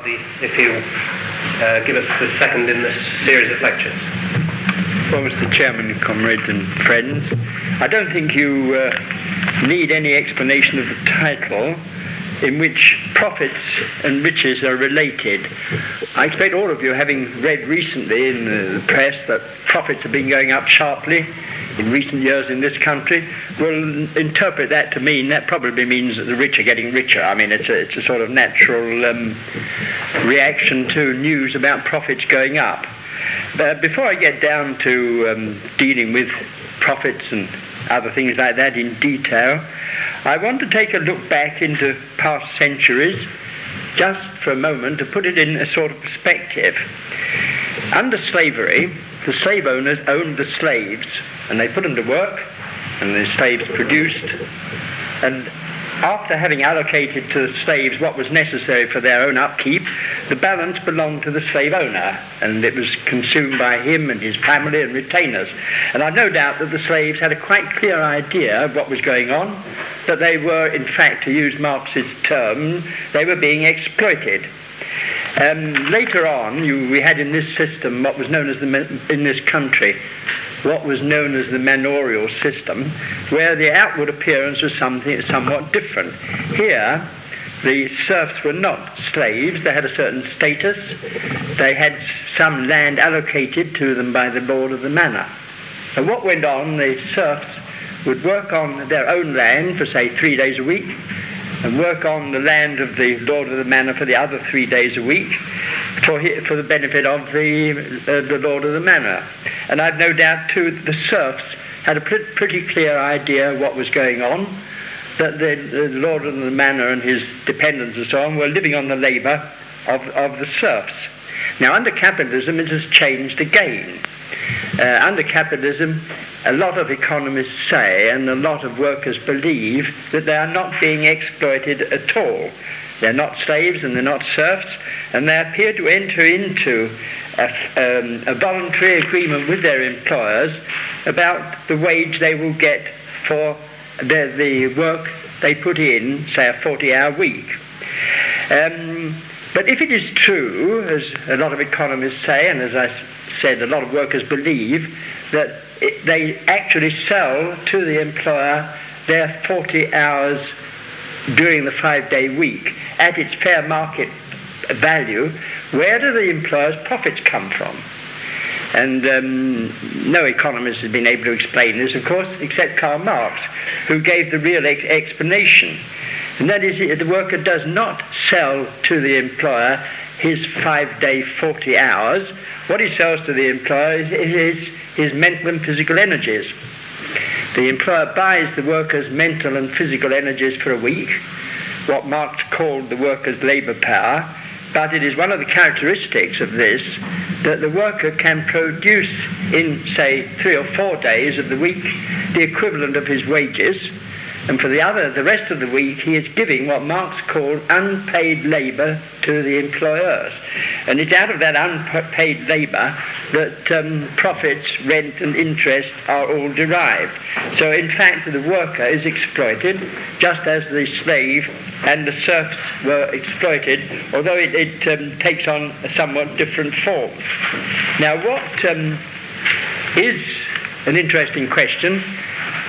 Hardy, if he'll give us the second in this series of lectures. Well, Mr. Chairman, comrades and friends, I don't think you need any explanation of the title, in which profits and riches are related. I expect all of you, having read recently in the press that profits have been going up sharply in recent years in this country, will interpret that to mean, that probably means that the rich are getting richer. I mean, it's a sort of natural reaction to news about profits going up. But before I get down to dealing with profits and other things like that in detail, I want to take a look back into past centuries, just for a moment, to put it in a sort of perspective. Under slavery, the slave owners owned the slaves, and they put them to work, and the slaves produced, and after having allocated to the slaves what was necessary for their own upkeep, the balance belonged to the slave owner, and it was consumed by him and his family and retainers. And I've no doubt that the slaves had a quite clear idea of what was going on, that they were, in fact, to use Marx's term, they were being exploited. Later on, we had in this system what was known as in this country, what was known as the manorial system, where the outward appearance was something somewhat different. Here, the serfs were not slaves. They had a certain status. They had some land allocated to them by the lord of the manor. And what went on, the serfs would work on their own land for, say, 3 days a week, and work on the land of the lord of the manor for the other 3 days a week, for the benefit of the lord of the manor. And I've no doubt too that the serfs had a pretty clear idea of what was going on, that the lord of the manor and his dependents and so on were living on the labour of the serfs. Now, under capitalism it has changed again. Under capitalism, a lot of economists say, and a lot of workers believe, that they are not being exploited at all. They're not slaves and they're not serfs, and they appear to enter into a voluntary agreement with their employers about the wage they will get for the work they put in, say a 40-hour week. But if it is true, as a lot of economists say, and as I said, a lot of workers believe, that they actually sell to the employer their 40 hours during the 5-day week at its fair market value, where do the employer's profits come from? And no economist has been able to explain this, of course, except Karl Marx, who gave the real explanation. And that is, the worker does not sell to the employer his 5-day 40 hours. What he sells to the employer is his mental and physical energies. The employer buys the worker's mental and physical energies for a week, what Marx called the worker's labour power, but it is one of the characteristics of this that the worker can produce in, say, 3 or 4 days of the week the equivalent of his wages, and for the rest of the week he is giving what Marx called unpaid labour to the employers. And it's out of that unpaid labour that profits, rent and interest are all derived. So in fact the worker is exploited just as the slave and the serfs were exploited, although it takes on a somewhat different form. Now what is an interesting question,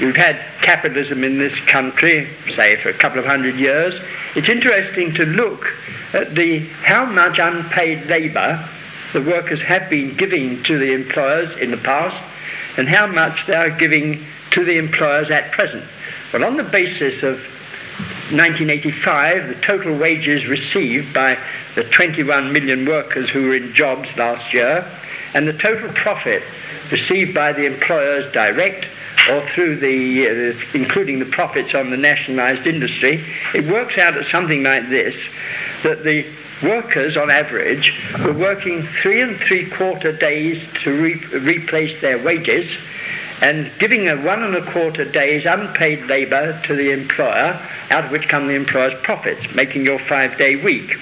we've had capitalism in this country, say, for a couple of 100 years. It's interesting to look at how much unpaid labour the workers have been giving to the employers in the past and how much they are giving to the employers at present. Well, on the basis of 1985, the total wages received by the 21 million workers who were in jobs last year, and the total profit received by the employers direct or through including the profits on the nationalised industry, it works out at something like this, that the workers on average were working 3 3/4 days to replace their wages and giving a 1 1/4 days unpaid labour to the employer, out of which come the employer's profits, making your 5-day week.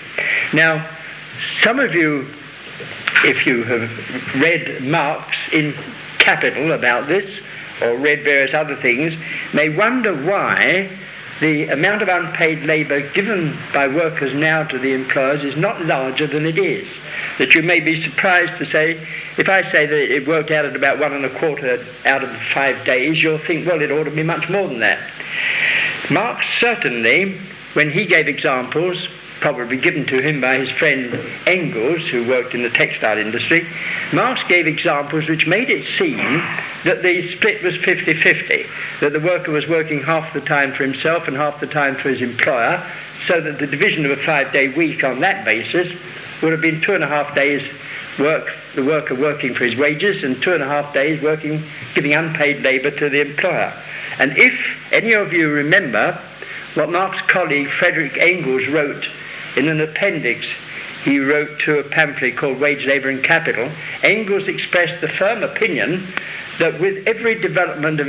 Now, some of you, if you have read Marx in Capital about this, or read various other things, may wonder why the amount of unpaid labour given by workers now to the employers is not larger than it is. That you may be surprised to say, if I say that it worked out at about 1.25 out of 5 days, you'll think, well, it ought to be much more than that. Marx certainly, when he gave examples, probably given to him by his friend Engels, who worked in the textile industry, Marx gave examples which made it seem that the split was 50-50, that the worker was working half the time for himself and half the time for his employer, so that the division of a 5-day week on that basis would have been 2.5 days work, the worker working for his wages, and 2.5 days working, giving unpaid labour to the employer. And if any of you remember what Marx's colleague Friedrich Engels wrote in an appendix he wrote to a pamphlet called Wage, Labour and Capital, Engels expressed the firm opinion that with every development of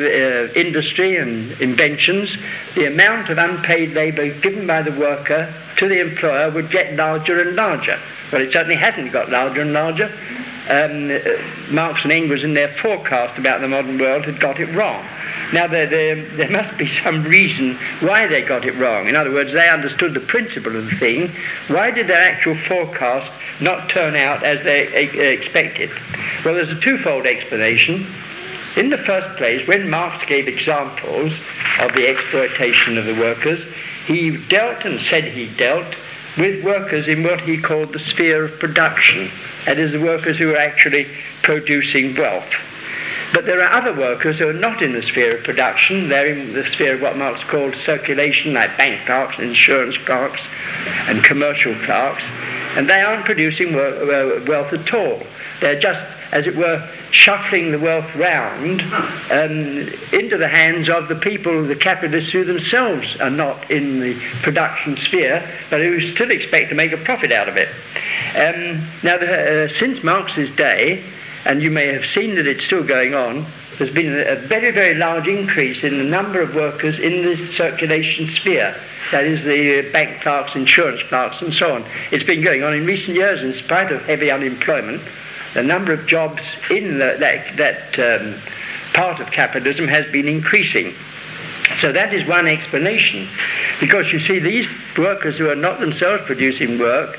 industry and inventions, the amount of unpaid labour given by the worker to the employer would get larger and larger. Well, it certainly hasn't got larger and larger. Marx and Engels, in their forecast about the modern world, had got it wrong. Now, there must be some reason why they got it wrong. In other words, they understood the principle of the thing. Why did their actual forecast not turn out as they expected? Well, there's a twofold explanation. In the first place, when Marx gave examples of the exploitation of the workers, he dealt and said he dealt with workers in what he called the sphere of production. That is, the workers who are actually producing wealth. But there are other workers who are not in the sphere of production. They're in the sphere of what Marx called circulation, like bank clerks, insurance clerks, and commercial clerks. And they aren't producing wealth at all. They're just, as it were, shuffling the wealth round into the hands of the people, the capitalists, who themselves are not in the production sphere, but who still expect to make a profit out of it. Since Marx's day, and you may have seen that it's still going on, there's been a very, very large increase in the number of workers in the circulation sphere. That is, the bank clerks, insurance clerks, and so on. It's been going on in recent years in spite of heavy unemployment. The number of jobs in that part of capitalism has been increasing. So that is one explanation. Because you see, these workers who are not themselves producing wealth,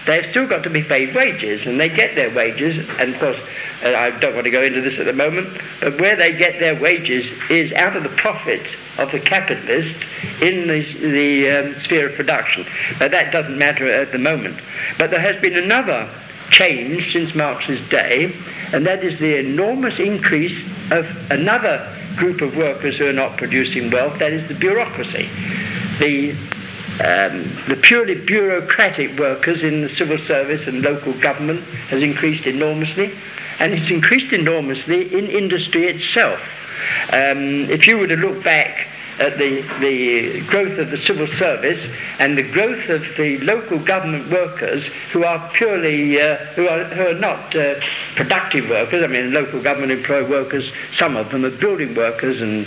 they've still got to be paid wages, and they get their wages, and of course, I don't want to go into this at the moment, but where they get their wages is out of the profits of the capitalists in the sphere of production. But that doesn't matter at the moment. But there has been another change since Marx's day, and that is the enormous increase of another group of workers who are not producing wealth, that is the bureaucracy. The purely bureaucratic workers in the civil service and local government has increased enormously, and it's increased enormously in industry itself. If you were to look back at the growth of the civil service and the growth of the local government workers who are purely who are not productive workers. I mean, local government employ workers, some of them are building workers and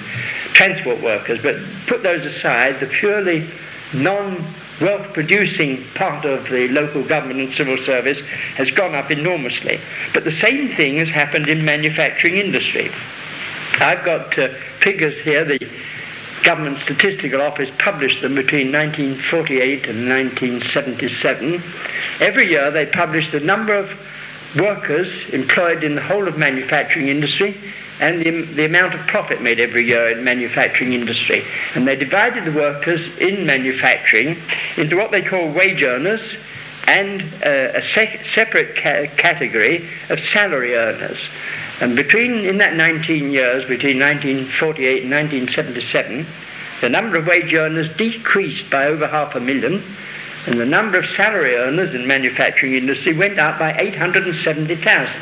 transport workers, but put those aside, the purely non-wealth producing part of the local government and civil service has gone up enormously. But the same thing has happened in manufacturing industry. I've got figures here. The Government Statistical Office published them between 1948 and 1977. Every year they publish the number of workers employed in the whole of manufacturing industry and the amount of profit made every year in manufacturing industry. And they divided the workers in manufacturing into what they call wage earners and a separate category of salary earners. And in that 19 years, between 1948 and 1977, the number of wage earners decreased by over 500,000, and the number of salary earners in manufacturing industry went up by 870,000.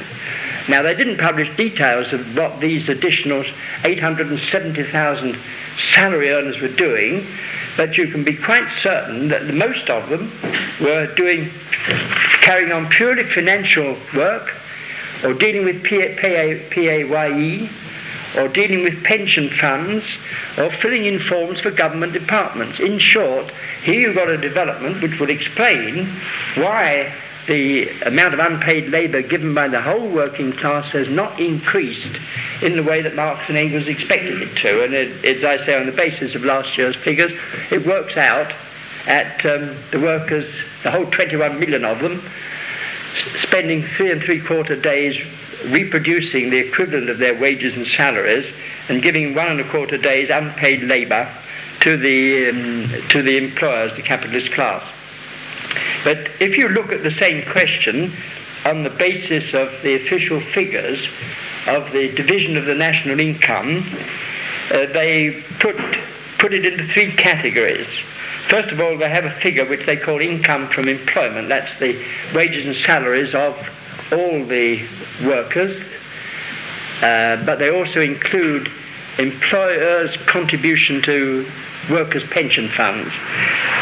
Now, they didn't publish details of what these additional 870,000 salary earners were doing, but you can be quite certain that most of them were carrying on purely financial work, or dealing with PAYE, or dealing with pension funds, or filling in forms for government departments. In short, here you've got a development which would explain why the amount of unpaid labour given by the whole working class has not increased in the way that Marx and Engels expected it to. And as I say, on the basis of last year's figures, it works out at the workers, the whole 21 million of them, spending 3 3/4 days reproducing the equivalent of their wages and salaries and giving 1 1/4 days unpaid labour to the employers, the capitalist class. But if you look at the same question on the basis of the official figures of the division of the national income, they put it into 3 categories. First of all, they have a figure which they call income from employment. That's the wages and salaries of all the workers, but they also include employers' contribution to workers' pension funds.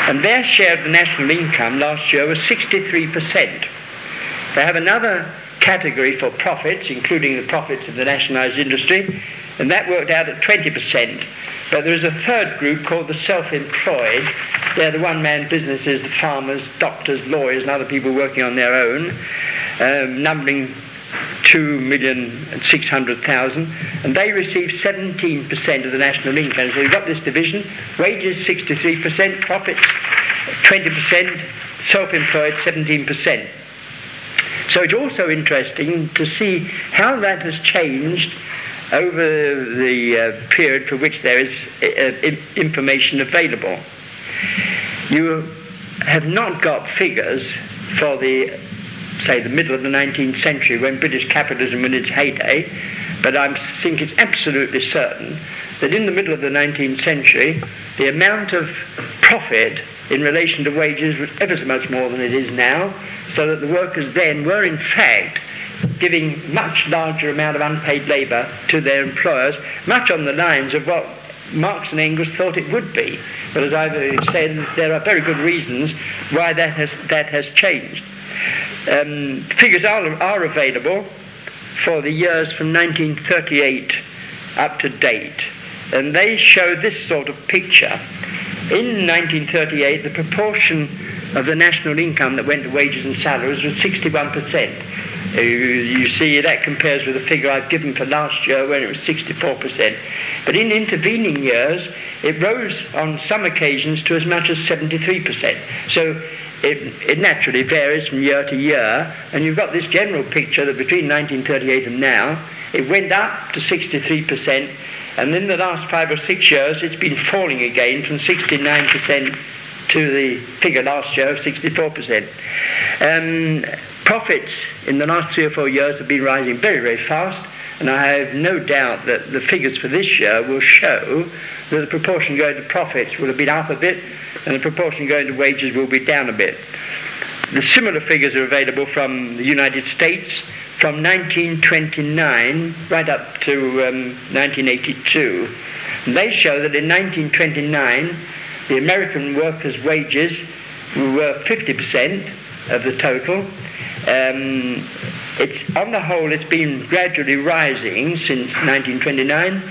And their share of the national income last year was 63%. They have another category for profits, including the profits of the nationalised industry, and that worked out at 20%. But there is a third group called the self-employed. They're the one-man businesses, the farmers, doctors, lawyers, and other people working on their own, numbering 2,600,000, and they receive 17% of the national income. So you've got this division: wages 63%, profits 20%, self-employed 17%. So it's also interesting to see how that has changed over the period for which there is information available. You have not got figures for the middle of the 19th century, when British capitalism was in its heyday, but I think it's absolutely certain that in the middle of the 19th century, the amount of profit in relation to wages was ever so much more than it is now, so that the workers then were in fact giving much larger amount of unpaid labour to their employers, much on the lines of what Marx and Engels thought it would be. But as I've said, there are very good reasons why that has changed. Figures are available for the years from 1938 up to date, and they show this sort of picture. In 1938, the proportion of the national income that went to wages and salaries was 61%. You see, that compares with the figure I've given for last year, when it was 64%. But in intervening years, it rose on some occasions to as much as 73%. So it naturally varies from year to year, and you've got this general picture that between 1938 and now, it went up to 63%, and in the last 5 or 6 years, it's been falling again from 69% to the figure last year of 64%. Profits in the last 3 or 4 years have been rising very, very fast, and I have no doubt that the figures for this year will show that the proportion going to profits will have been up a bit, and the proportion going to wages will be down a bit. The similar figures are available from the United States from 1929 right up to 1982. And they show that in 1929, the American workers' wages were 50% of the total. On the whole, it's been gradually rising since 1929,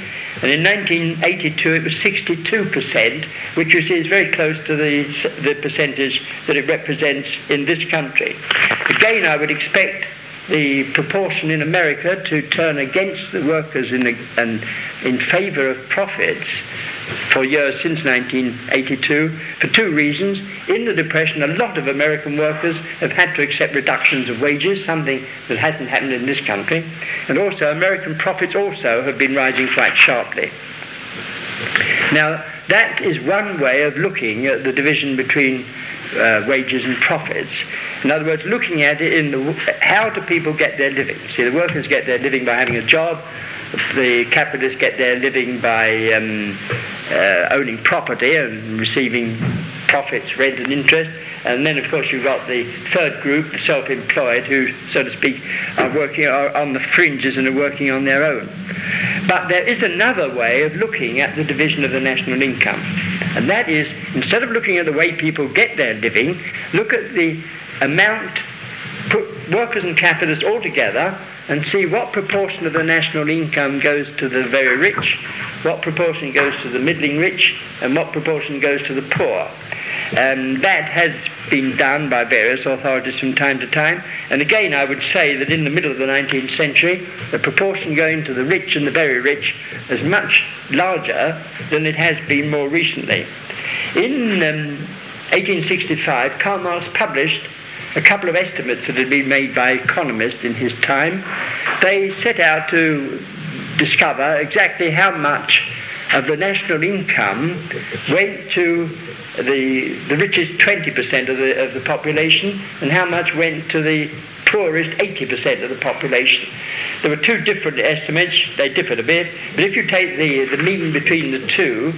and in 1982 it was 62%, which you see is very close to the percentage that it represents in this country. Again, I would expect the proportion in America to turn against the workers in favour of profits for years since 1982, for 2 reasons. In the Depression, a lot of American workers have had to accept reductions of wages, something that hasn't happened in this country, and also American profits also have been rising quite sharply. Now, that is one way of looking at the division between wages and profits. In other words, looking at it how do people get their living? See, the workers get their living by having a job. The capitalists get their living by owning property and receiving profits, rent and interest. And then, of course, you've got the third group, the self-employed, who, so to speak, are on the fringes and are working on their own. But there is another way of looking at the division of the national income. And that is, instead of looking at the way people get their living, look at the amount, put workers and capitalists all together, and see what proportion of the national income goes to the very rich, what proportion goes to the middling rich, and what proportion goes to the poor. That has been done by various authorities from time to time. And again, I would say that in the middle of the 19th century, the proportion going to the rich and the very rich is much larger than it has been more recently. In 1865, Karl Marx published a couple of estimates that had been made by economists in his time. They set out to discover exactly how much of the national income went to the richest 20% of the population, and how much went to the poorest 80% of the population. There were two different estimates. They differed a bit, but if you take the mean between the two,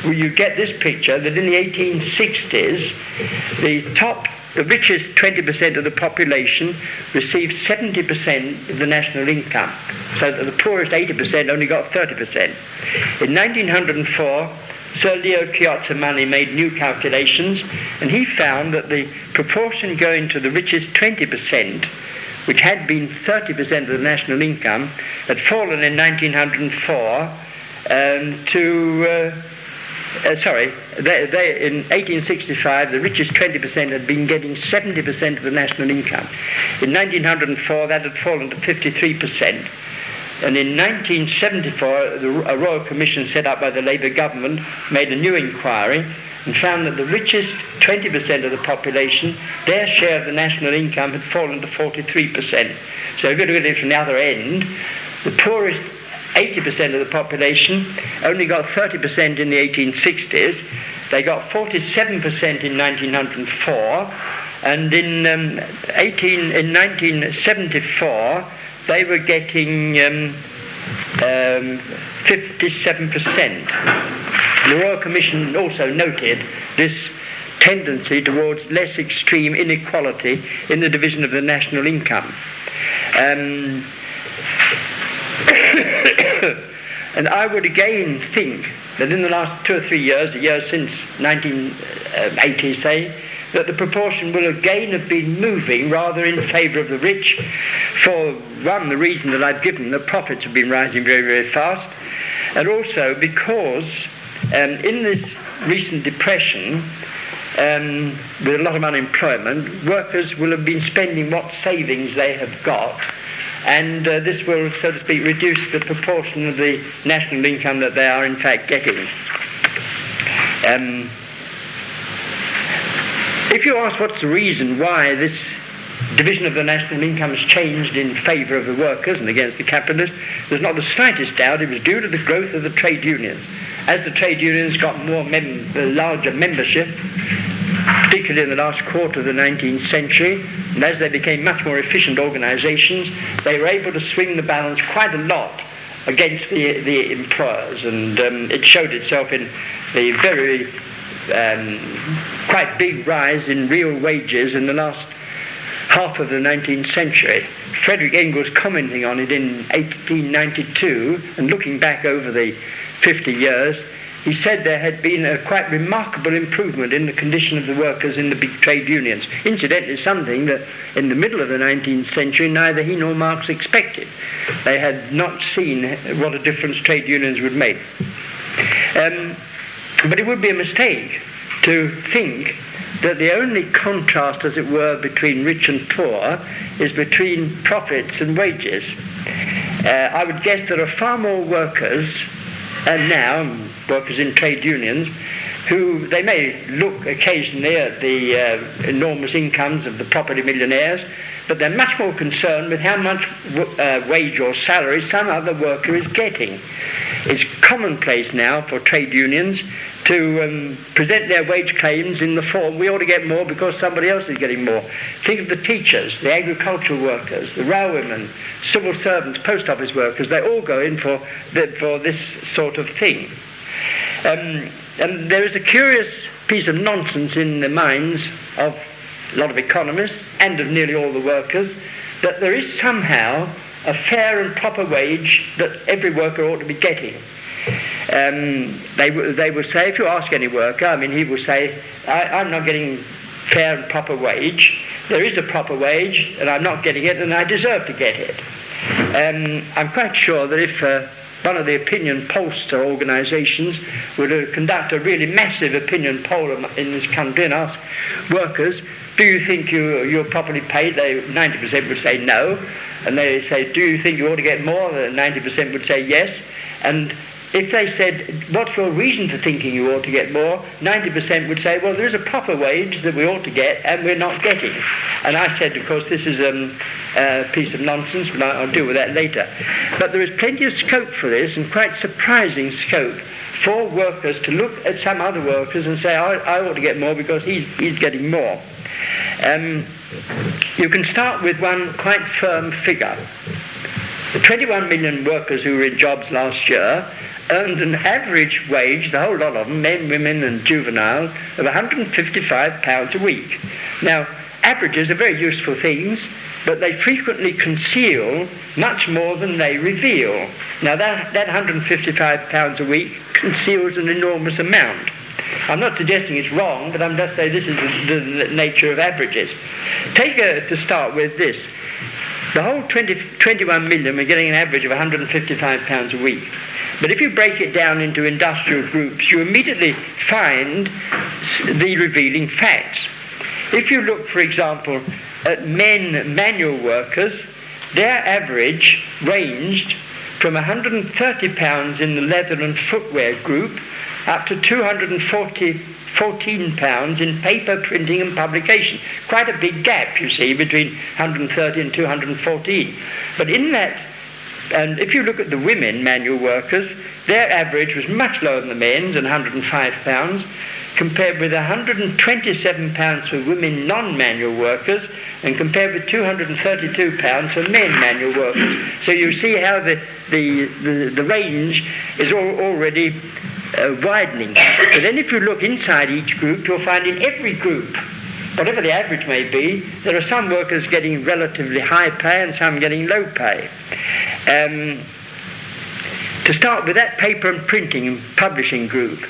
you get this picture that in the 1860s, the richest 20% of the population received 70% of the national income, so that the poorest 80% only got 30%. In 1904, Sir Leo Chiozza-Money made new calculations, and he found that the proportion going to the richest 20%, which had been 30% of the national income, had fallen in 1904 in 1865, the richest 20% had been getting 70% of the national income. In 1904, that had fallen to 53%. And in 1974, a Royal Commission set up by the Labour government made a new inquiry and found that the richest 20% of the population, their share of the national income had fallen to 43%. So if you look at it from the other end, the poorest 80% of the population only got 30% in the 1860s. They got 47% in 1904, and in 1974 they were getting 57%. The Royal Commission also noted this tendency towards less extreme inequality in the division of the national income. And I would again think that in the last 2 or 3 years, a year since 1980, say, that the proportion will again have been moving rather in favour of the rich, for one, the reason that I've given, the profits have been rising very, very fast, and also because in this recent depression, with a lot of unemployment, workers will have been spending what savings they have got, and this will, so to speak, reduce the proportion of the national income that they are in fact getting. If you ask what's the reason why this division of the national income has changed in favour of the workers and against the capitalists, there's not the slightest doubt it was due to the growth of the trade unions. As the trade unions got larger membership, particularly in the last quarter of the 19th century, and as they became much more efficient organisations, they were able to swing the balance quite a lot against the employers, and it showed itself in the very quite big rise in real wages in the last half of the 19th century. Frederick Engels, commenting on it in 1892 and looking back over the 50 years, he said there had been a quite remarkable improvement in the condition of the workers in the big trade unions. Incidentally, something that in the middle of the 19th century neither he nor Marx expected. They had not seen what a difference trade unions would make. But it would be a mistake to think that the only contrast, as it were, between rich and poor is between profits and wages. I would guess there are far more workers now, workers in trade unions, who they may look occasionally at the enormous incomes of the property millionaires, but they're much more concerned with how much wage or salary some other worker is getting. It's commonplace now for trade unions to present their wage claims in the form, we ought to get more because somebody else is getting more. Think of the teachers, the agricultural workers, the railwaymen, civil servants, post office workers. They all go in for this sort of thing. And there is a curious piece of nonsense in the minds of a lot of economists and of nearly all the workers, that there is somehow a fair and proper wage that every worker ought to be getting. They will say, if you ask any worker, he will say, I'm not getting fair and proper wage. There is a proper wage, and I'm not getting it, and I deserve to get it. I'm quite sure that if one of the opinion pollster organisations would conduct a really massive opinion poll in this country and ask workers, do you think you're properly paid? 90% would say no. And they say, do you think you ought to get more? 90% would say yes. And if they said, what's your reason for thinking you ought to get more? 90% would say, well, there is a proper wage that we ought to get and we're not getting. And I said, of course, this is a piece of nonsense, but I'll deal with that later. But there is plenty of scope for this, and quite surprising scope for workers to look at some other workers and say, I ought to get more because he's getting more. You can start with one quite firm figure. The 21 million workers who were in jobs last year earned an average wage, the whole lot of them, men, women and juveniles, of £155 a week. Now, averages are very useful things, but they frequently conceal much more than they reveal. Now, that £155 a week conceals an enormous amount. I'm not suggesting it's wrong, but I'm just saying this is the nature of averages. Take to start with this. The whole 21 million are getting an average of £155 a week. But if you break it down into industrial groups, you immediately find the revealing facts. If you look, for example, at men manual workers, their average ranged from £130 in the leather and footwear group up to £214 in paper, printing and publication. Quite a big gap, you see, between 130 and 214. But in that, and if you look at the women manual workers, their average was much lower than the men's, and £105, compared with £127 for women non-manual workers, and compared with £232 for men manual workers. So you see how the range is already widening. But then if you look inside each group, you'll find in every group, whatever the average may be, there are some workers getting relatively high pay and some getting low pay. To start with that paper and printing and publishing group,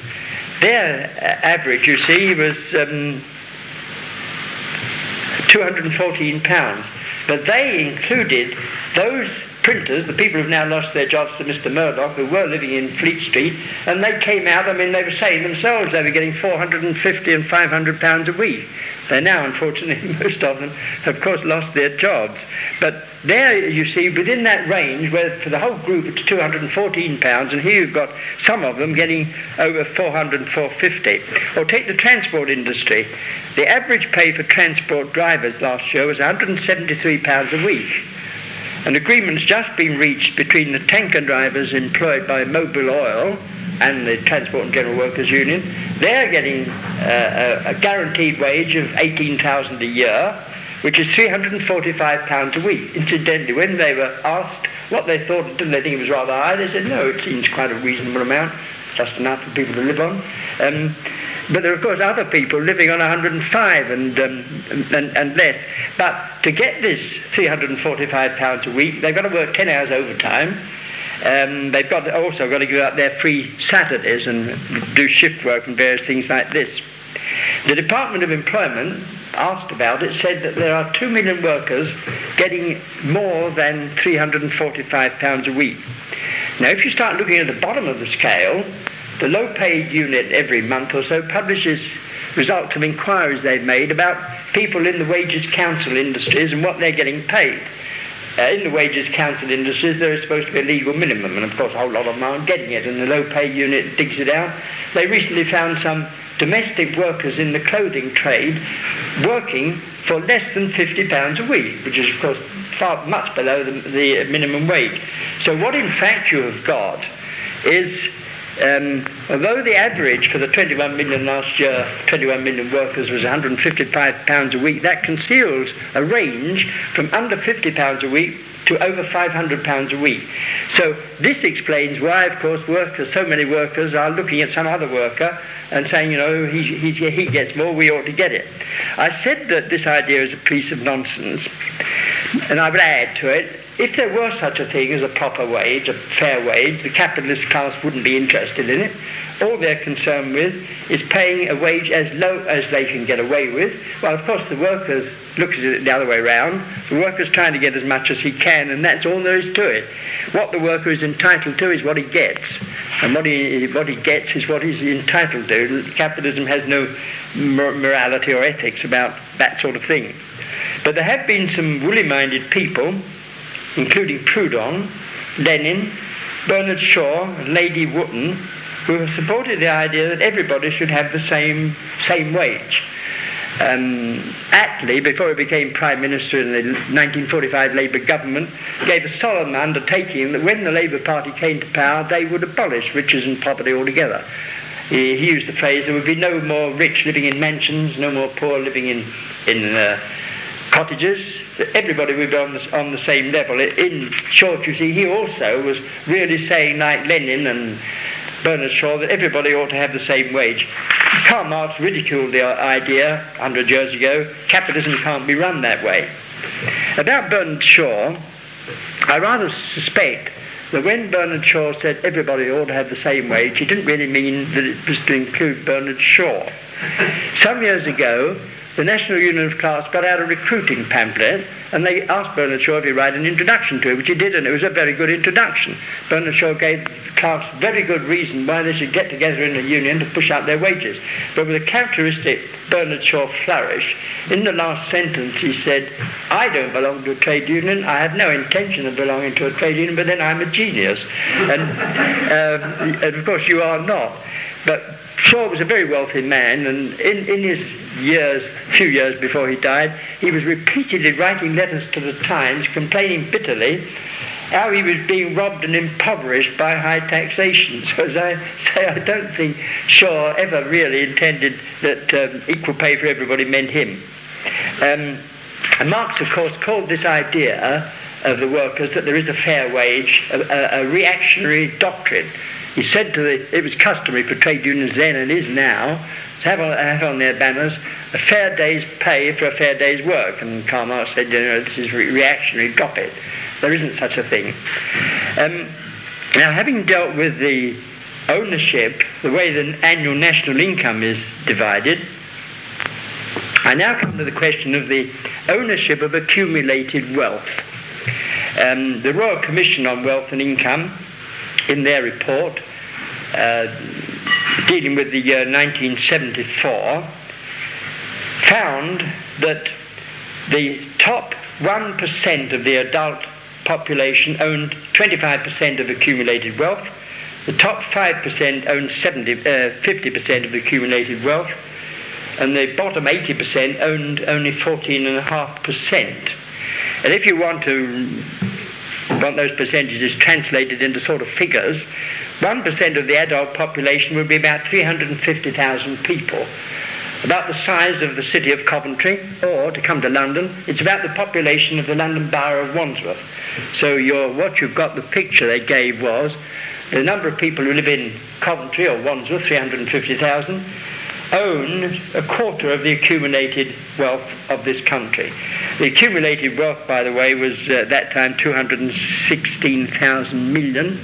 their average, you see, was £214. But they included those printers, the people who've now lost their jobs to Mr. Murdoch, who were living in Fleet Street, and they came out, they were saying themselves they were getting £450 and £500 a week. They now, unfortunately, most of them have, of course, lost their jobs. But there, you see, within that range, where for the whole group it's £214, and here you've got some of them getting over £400 and £450. Or take the transport industry. The average pay for transport drivers last year was £173 a week. An agreement's just been reached between the tanker drivers employed by Mobil Oil and the Transport and General Workers Union. They're getting a guaranteed wage of £18,000 a year, which is £345 a week. Incidentally, when they were asked what they thought, didn't they think it was rather high, they said, no, it seems quite a reasonable amount, just enough for people to live on. But there are, of course, other people living on 105 and less. But to get this £345 a week, they've got to work 10 hours overtime. They've also got to give up their free Saturdays and do shift work and various things like this. The Department of Employment, asked about it, said that there are 2 million workers getting more than £345 a week. Now, if you start looking at the bottom of the scale, the low-paid unit every month or so publishes results of inquiries they've made about people in the wages council industries and what they're getting paid. In the wages council industries, there is supposed to be a legal minimum, and of course a whole lot of them aren't getting it, and the low-paid unit digs it out. They recently found some domestic workers in the clothing trade working for less than £50 a week, which is, of course, much below the minimum wage. So what, in fact, you have got is, although the average for the 21 million last year, 21 million workers, was £155 a week, that conceals a range from under £50 a week to over £500 a week. So this explains why, of course, so many workers are looking at some other worker and saying, you know, he gets more, we ought to get it. I said that this idea is a piece of nonsense, and I would add to it, if there were such a thing as a proper wage, a fair wage, the capitalist class wouldn't be interested in it. All they're concerned with is paying a wage as low as they can get away with. Well, of course, the workers look at it the other way around. The worker's trying to get as much as he can, and that's all there is to it. What the worker is entitled to is what he gets, and what he gets is what he's entitled to. Capitalism has no morality or ethics about that sort of thing. But there have been some woolly-minded people, including Proudhon, Lenin, Bernard Shaw, and Lady Wootton, who have supported the idea that everybody should have the same wage. Attlee, before he became Prime Minister in the 1945 Labour government, gave a solemn undertaking that when the Labour Party came to power, they would abolish riches and poverty altogether. He used the phrase, there would be no more rich living in mansions, no more poor living in cottages. Everybody would be on the same level. In short, you see, he also was really saying, like Lenin and Bernard Shaw, that everybody ought to have the same wage. Karl Marx ridiculed the idea 100 years ago. Capitalism can't be run that way. About Bernard Shaw, I rather suspect that when Bernard Shaw said everybody ought to have the same wage, he didn't really mean that it was to include Bernard Shaw. Some years ago, the National Union of Clerks got out a recruiting pamphlet, and they asked Bernard Shaw if he'd write an introduction to it, which he did, and it was a very good introduction. Bernard Shaw gave clerks very good reason why they should get together in a union to push up their wages. But with a characteristic Bernard Shaw flourish, in the last sentence he said, I don't belong to a trade union, I have no intention of belonging to a trade union, but then I'm a genius. And of course you are not. But Shaw was a very wealthy man, and in his few years before he died, he was repeatedly writing letters to the Times complaining bitterly how he was being robbed and impoverished by high taxation. So as I say, I don't think Shaw ever really intended that equal pay for everybody meant him. And Marx, of course, called this idea of the workers that there is a fair wage a reactionary doctrine. He said it was customary for trade unions then and is now to have on their banners a fair day's pay for a fair day's work. And Karl Marx said, this is reactionary, drop it. There isn't such a thing. Now, having dealt with the ownership, the way the annual national income is divided, I now come to the question of the ownership of accumulated wealth. The Royal Commission on Wealth and Income, in their report, dealing with the year 1974, found that the top 1% of the adult population owned 25% of accumulated wealth, the top 5% owned 50% of accumulated wealth, and the bottom 80% owned only 14.5%. And if you want those percentages translated into sort of figures, 1% of the adult population would be about 350,000 people, about the size of the city of Coventry, or, to come to London, it's about the population of the London borough of Wandsworth. So what you've got, the picture they gave was the number of people who live in Coventry or Wandsworth, 350,000, own a quarter of the accumulated wealth of this country. The accumulated wealth, by the way, was at that time 216,000 million.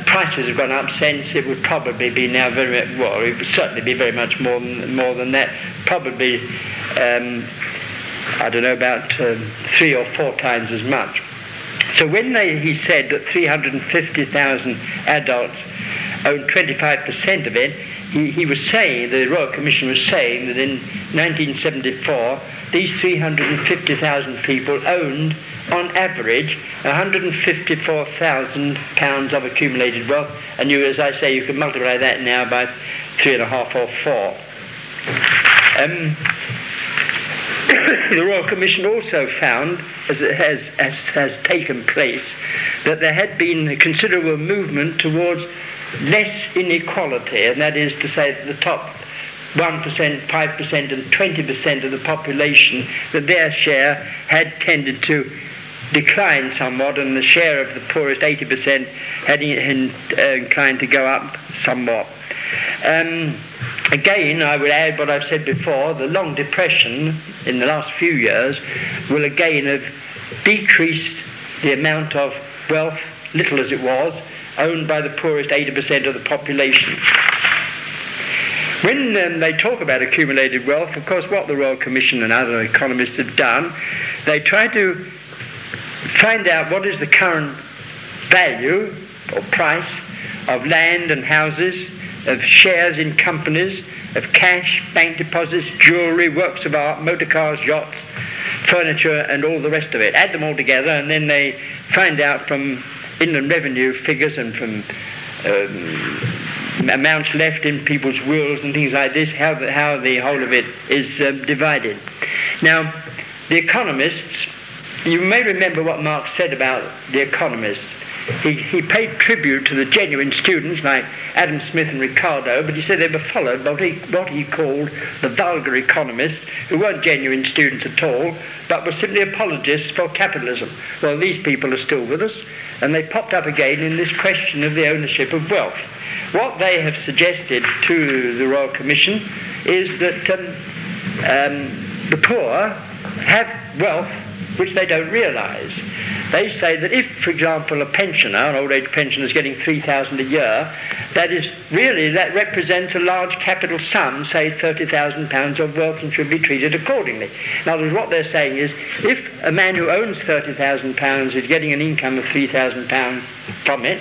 Prices have gone up since. It would probably be now it would certainly be very much more than that. Probably, I don't know, about 3 or 4 times as much. So when he said that 350,000 adults owned 25% of it, he was saying, the Royal Commission was saying, that in 1974, these 350,000 people owned, on average, £154,000 of accumulated wealth, and as I say, you can multiply that now by 3.5 or 4. The Royal Commission also found, as it has taken place, that there had been a considerable movement towards less inequality, and that is to say that the top 1%, 5% and 20% of the population, that their share had tended to decline somewhat, and the share of the poorest 80% had inclined to go up somewhat. Again, I would add what I've said before, the long depression in the last few years will again have decreased the amount of wealth, little as it was, owned by the poorest 80% of the population. When they talk about accumulated wealth, of course, what the Royal Commission and other economists have done, they try to find out what is the current value or price of land and houses, of shares in companies, of cash, bank deposits, jewellery, works of art, motor cars, yachts, furniture, and all the rest of it. Add them all together, and then they find out from inland revenue figures and from amounts left in people's wills and things like this, how the whole of it is divided. Now, the economists, you may remember what Marx said about the economists. He paid tribute to the genuine students like Adam Smith and Ricardo, but he said they were followed by what he called the vulgar economists, who weren't genuine students at all, but were simply apologists for capitalism. Well, these people are still with us, and they popped up again in this question of the ownership of wealth. What they have suggested to the Royal Commission is that the poor have wealth which they don't realise. They say that if, for example, a pensioner, an old age pensioner, is getting £3,000 a year, that represents a large capital sum, say £30,000 of wealth, and should be treated accordingly. In other words, what they're saying is, if a man who owns £30,000 is getting an income of £3,000 from it,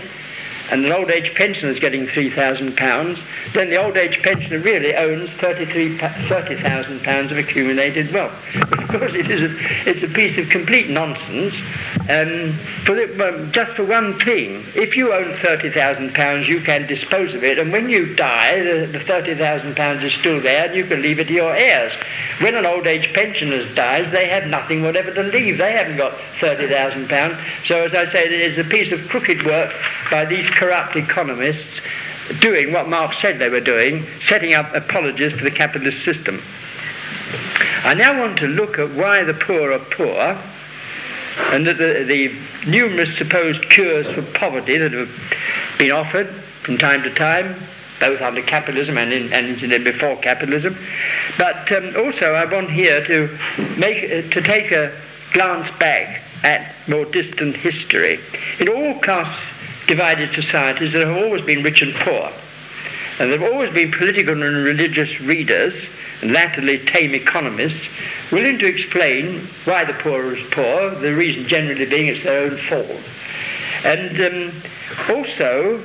and an old age pensioner is getting £3,000, then the old age pensioner really owns £30,000 of accumulated wealth. But of course it's a piece of complete nonsense. Just for one thing, if you own £30,000, you can dispose of it, and when you die, the £30,000 is still there, and you can leave it to your heirs. When an old age pensioner dies, they have nothing whatever to leave. They haven't got £30,000. So, as I say, it's a piece of crooked work by these corrupt economists doing what Marx said they were doing, setting up apologies for the capitalist system. I now want to look at why the poor are poor, and that the numerous supposed cures for poverty that have been offered from time to time, both under capitalism and incidentally before capitalism. But also I want here to take a glance back at more distant history. In all class divided societies, there have always been rich and poor, and there have always been political and religious readers, and latterly tame economists, willing to explain why the poor is poor, the reason generally being it's their own fault. And also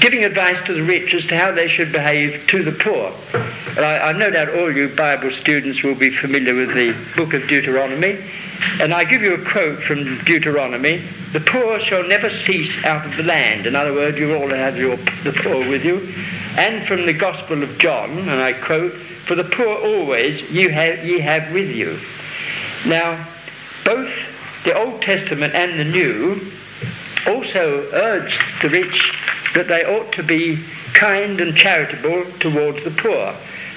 giving advice to the rich as to how they should behave to the poor. I no doubt all you Bible students will be familiar with the book of Deuteronomy, and I give you a quote from Deuteronomy: "The poor shall never cease out of the land." In other words, you all have the poor with you. And from the Gospel of John, and I quote, "For the poor always ye have with you." Now, both the Old Testament and the New also urged the rich that they ought to be kind and charitable towards the poor.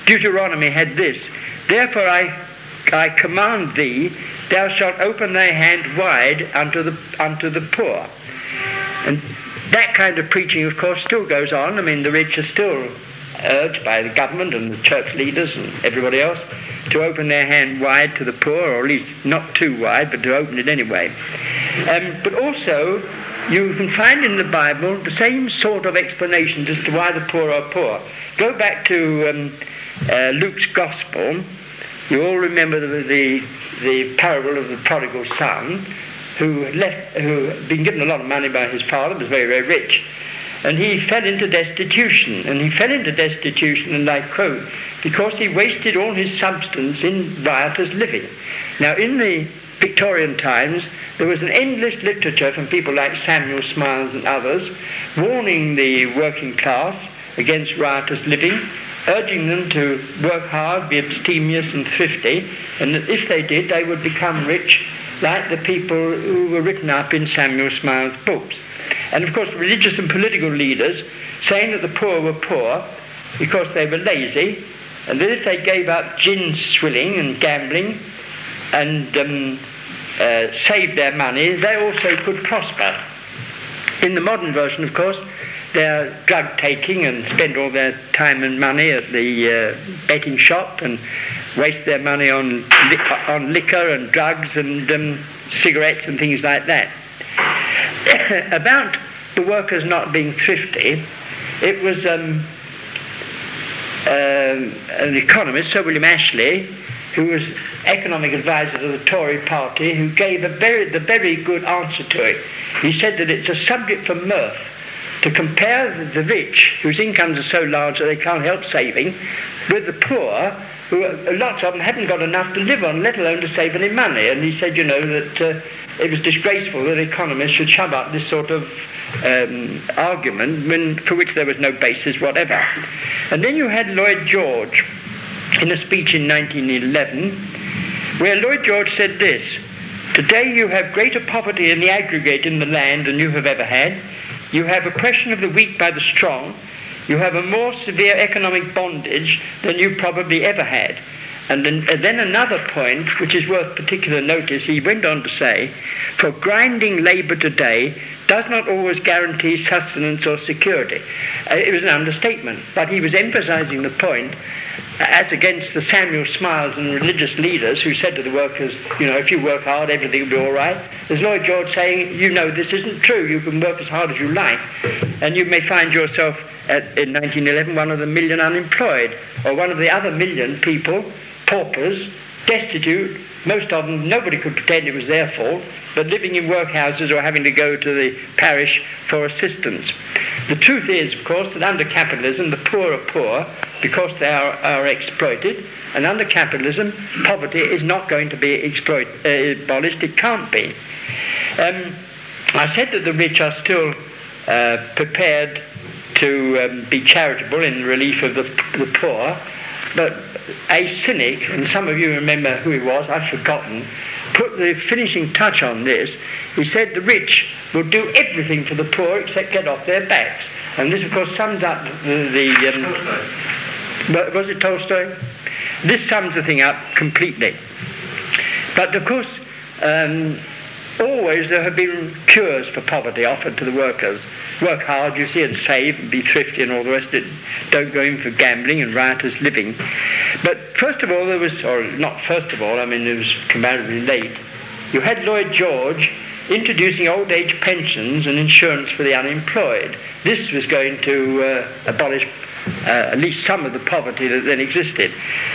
Deuteronomy had this: "Therefore I command thee, thou shalt open thy hand wide unto the poor." And that kind of preaching, of course, still goes on. I mean, the rich are still urged by the government and the church leaders and everybody else to open their hand wide to the poor, or at least not too wide, but to open it anyway. But also, you can find in the Bible the same sort of explanations as to why the poor are poor. Go back to Luke's Gospel. You all remember the parable of the prodigal son, who had been given a lot of money by his father, was very, very rich. And he fell into destitution. And he fell into destitution, and I quote, because he wasted all his substance in riotous living. Now, in the Victorian times, there was an endless literature from people like Samuel Smiles and others, warning the working class against riotous living, urging them to work hard, be abstemious and thrifty, and that if they did, they would become rich, like the people who were written up in Samuel Smiles' books. And of course, religious and political leaders saying that the poor were poor because they were lazy, and that if they gave up gin swilling and gambling and saved their money, they also could prosper. In the modern version, of course, they're drug taking and spend all their time and money at the betting shop and waste their money on liquor and drugs and cigarettes and things like that. About the workers not being thrifty. It was an economist, Sir William Ashley, who was economic advisor to the Tory party, who gave the very good answer to it. He said that it's a subject for mirth to compare the rich, whose incomes are so large that they can't help saving, with the poor, who lots of them haven't got enough to live on, let alone to save any money. And he said, that it was disgraceful that economists should shove up this sort of argument for which there was no basis whatever. And then you had Lloyd George in a speech in 1911, where Lloyd George said this: "Today you have greater poverty in the aggregate in the land than you have ever had. You have oppression of the weak by the strong. You have a more severe economic bondage than you probably ever had." And then another point, which is worth particular notice, he went on to say, "For grinding labour today does not always guarantee sustenance or security." It was an understatement, but he was emphasizing the point as against the Samuel Smiles and religious leaders who said to the workers, if you work hard, everything will be all right. There's Lloyd George saying, this isn't true. You can work as hard as you like, and you may find yourself in 1911 one of the million unemployed, or one of the other million people, paupers, destitute, most of them, nobody could pretend it was their fault, but living in workhouses or having to go to the parish for assistance. The truth is, of course, that under capitalism, the poor are poor because they are exploited, and under capitalism, poverty is not going to be abolished. It can't be. I said that the rich are still prepared to be charitable in relief of the poor, but a cynic, and some of you remember who he was, I've forgotten, put the finishing touch on this. He said the rich will do everything for the poor except get off their backs. And this, of course, sums up was it Tolstoy? This sums the thing up completely. But, of course, always there have been cures for poverty offered to the workers. Work hard, you see, and save, and be thrifty and all the rest of it. Don't go in for gambling and riotous living. But first of all, it was comparatively late. You had Lloyd George introducing old age pensions and insurance for the unemployed. This was going to abolish at least some of the poverty that then existed.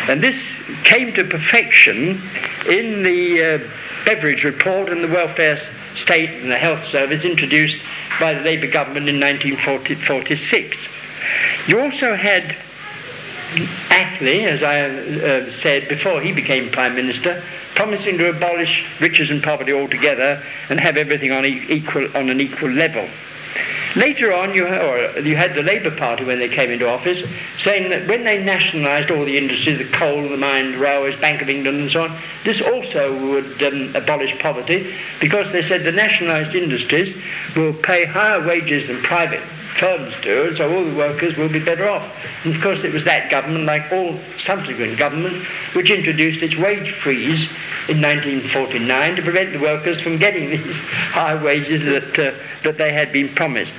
And this came to perfection in the Beveridge Report and the Welfare State and the Health Service introduced by the Labour government in 1946. You also had Attlee, as I said before he became Prime Minister, promising to abolish riches and poverty altogether and have everything on an equal level. Later on, you had the Labour Party, when they came into office, saying that when they nationalised all the industries, the coal, the mine, the railways, Bank of England and so on, this also would abolish poverty, because they said the nationalised industries will pay higher wages than private firms do, and so all the workers will be better off. And of course it was that government, like all subsequent governments, which introduced its wage freeze in 1949 to prevent the workers from getting these high wages that they had been promised.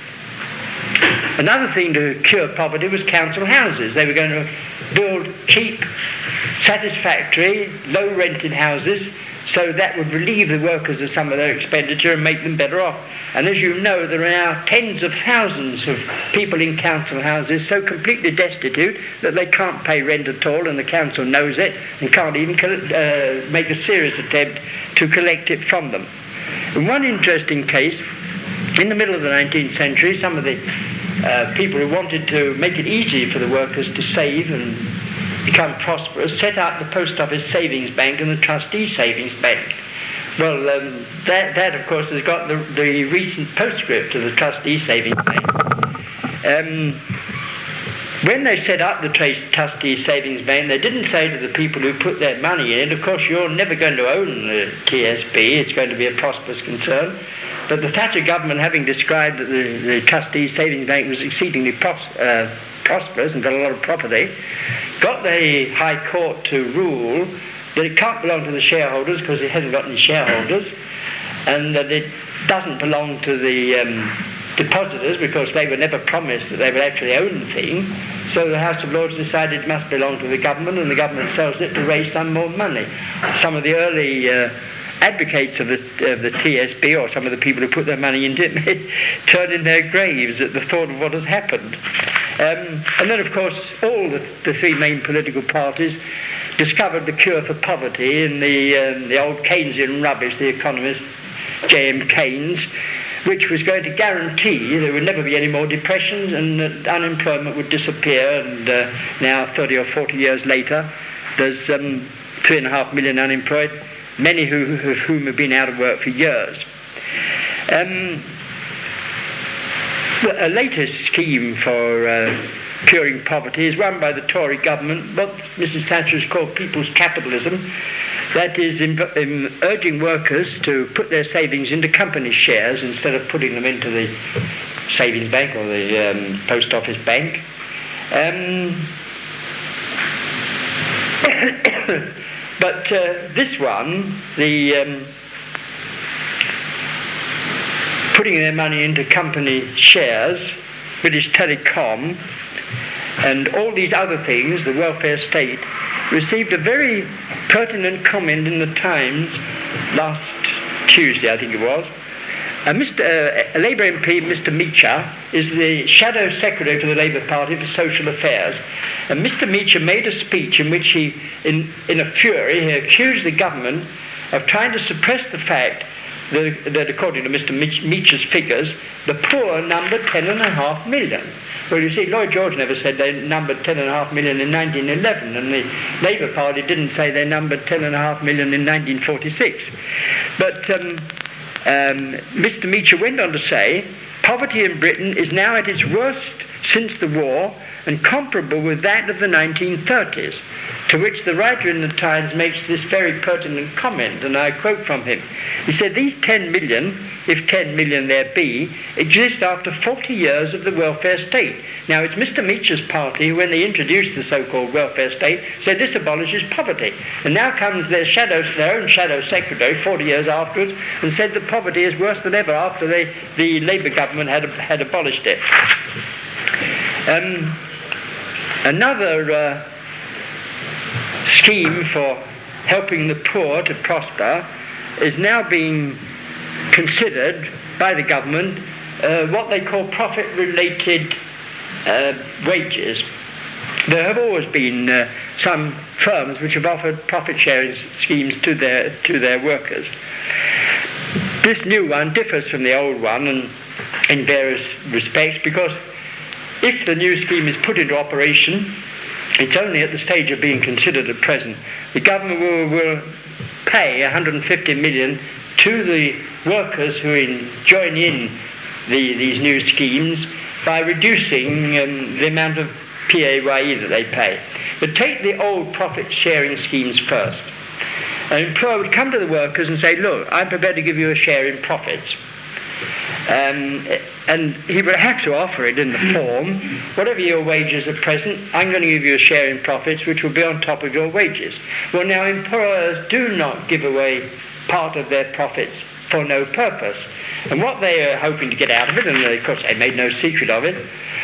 Another thing to cure poverty was council houses. They were going to build cheap, satisfactory, low-rented houses, so that would relieve the workers of some of their expenditure and make them better off. And as you know, there are now tens of thousands of people in council houses so completely destitute that they can't pay rent at all, and the council knows it and can't even make a serious attempt to collect it from them. In one interesting case, in the middle of the 19th century, some of the people who wanted to make it easy for the workers to save and become prosperous set up the Post Office Savings Bank and the Trustee Savings Bank. Well, that of course has got the recent postscript to the Trustee Savings Bank. When they set up the Trustee Savings Bank, they didn't say to the people who put their money in, of course you're never going to own the TSB, it's going to be a prosperous concern. But the Thatcher government, having described that the Trustee Savings Bank was exceedingly prosperous and got a lot of property, got the High Court to rule that it can't belong to the shareholders because it hasn't got any shareholders, and that it doesn't belong to the depositors because they were never promised that they would actually own the thing. So the House of Lords decided it must belong to the government, and the government sells it to raise some more money. Some of the early advocates of the TSB, or some of the people who put their money into it, may turn in their graves at the thought of what has happened. And then, of course, all the three main political parties discovered the cure for poverty in the old Keynesian rubbish, the economist J.M. Keynes, which was going to guarantee there would never be any more depressions and that unemployment would disappear. And now, 30 or 40 years later, there's 3.5 million unemployed, many of whom have been out of work for years. A latest scheme for curing poverty is run by the Tory government, what Mrs. Thatcher has called people's capitalism. That is urging workers to put their savings into company shares instead of putting them into the savings bank or the post office bank. But this one, the putting their money into company shares, British Telecom, and all these other things, the welfare state, received a very pertinent comment in the Times last Tuesday, I think it was. A Labour MP, Mr. Meacher, is the Shadow Secretary for the Labour Party for Social Affairs. And Mr. Meacher made a speech in which he, in a fury, he accused the government of trying to suppress the fact that according to Mr. Meacher's figures, the poor numbered 10.5 million. Well, you see, Lloyd George never said they numbered 10.5 million in 1911, and the Labour Party didn't say they numbered 10.5 million in 1946. But Mr. Meacher went on to say, poverty in Britain is now at its worst since the war and comparable with that of the 1930s, to which the writer in the Times makes this very pertinent comment, and I quote from him. He said, these 10 million, if 10 million there be, exist after 40 years of the welfare state. Now, it's Mr. Meacher's party, when they introduced the so-called welfare state, said this abolishes poverty. And now comes their own shadow secretary, 40 years afterwards, and said that poverty is worse than ever after the Labour government had abolished it. Another scheme for helping the poor to prosper is now being considered by the government, what they call profit-related wages. There have always been some firms which have offered profit-sharing schemes to their workers. This new one differs from the old one in various respects, because if the new scheme is put into operation, it's only at the stage of being considered at present. The government will pay 150 million to the workers who join in these new schemes by reducing the amount of PAYE that they pay. But take the old profit-sharing schemes first. An employer would come to the workers and say, look, I'm prepared to give you a share in profits. And he would have to offer it in the form, whatever your wages at present, I'm going to give you a share in profits which will be on top of your wages. Well, now employers do not give away part of their profits for no purpose. And what they are hoping to get out of it, and of course they made no secret of it,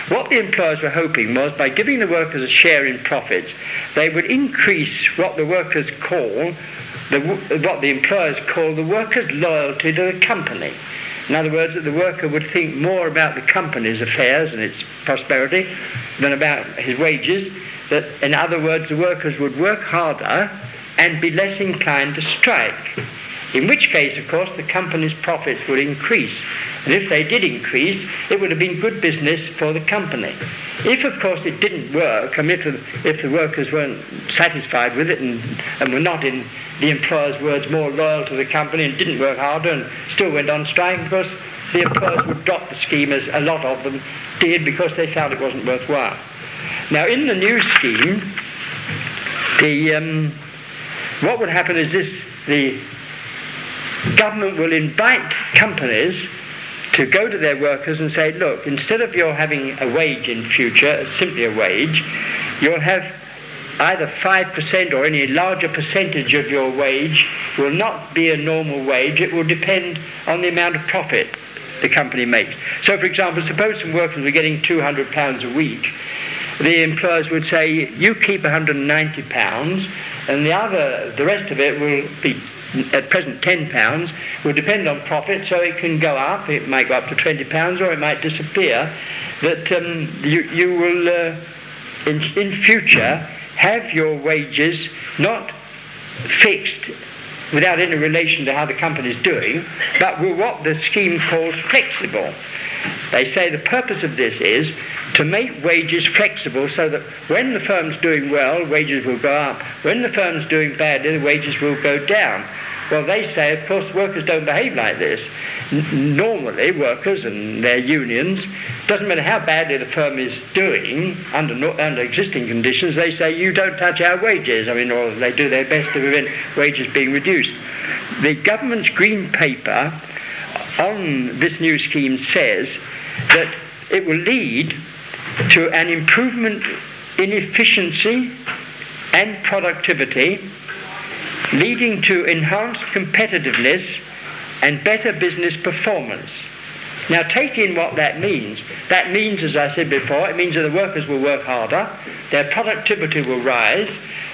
what the employers were hoping was by giving the workers a share in profits, they would increase what the workers call, what the employers call the workers' loyalty to the company. In other words, that the worker would think more about the company's affairs and its prosperity than about his wages. That, in other words, the workers would work harder and be less inclined to strike. In which case, of course, the company's profits would increase. And if they did increase, it would have been good business for the company. If, of course, it didn't work, and if the workers weren't satisfied with it and were not, in the employer's words, more loyal to the company and didn't work harder and still went on strike, of course, the employers would drop the scheme, as a lot of them did, because they found it wasn't worthwhile. Now, in the new scheme, what would happen is this: the government will invite companies to go to their workers and say, look, instead of your having a wage in future, simply a wage, you'll have either 5% or any larger percentage of your wage will not be a normal wage. It will depend on the amount of profit the company makes. So, for example, suppose some workers were getting £200 a week. The employers would say, you keep £190 and the rest of it will be, at present £10, will depend on profit, so it can go up. It might go up to £20, or it might disappear. That you will in future have your wages not fixed without any relation to how the company is doing, but with what the scheme calls flexible. They say the purpose of this is to make wages flexible so that when the firm's doing well, wages will go up. When the firm's doing badly, the wages will go down. Well, they say, of course, workers don't behave like this. Normally, workers and their unions, doesn't matter how badly the firm is doing under existing conditions, they say, you don't touch our wages. I mean, or they do their best to prevent wages being reduced. The government's green paper on this new scheme says that it will lead to an improvement in efficiency and productivity, leading to enhanced competitiveness and better business performance. Now, take in what that means. That means, as I said before, it means that the workers will work harder, their productivity will rise,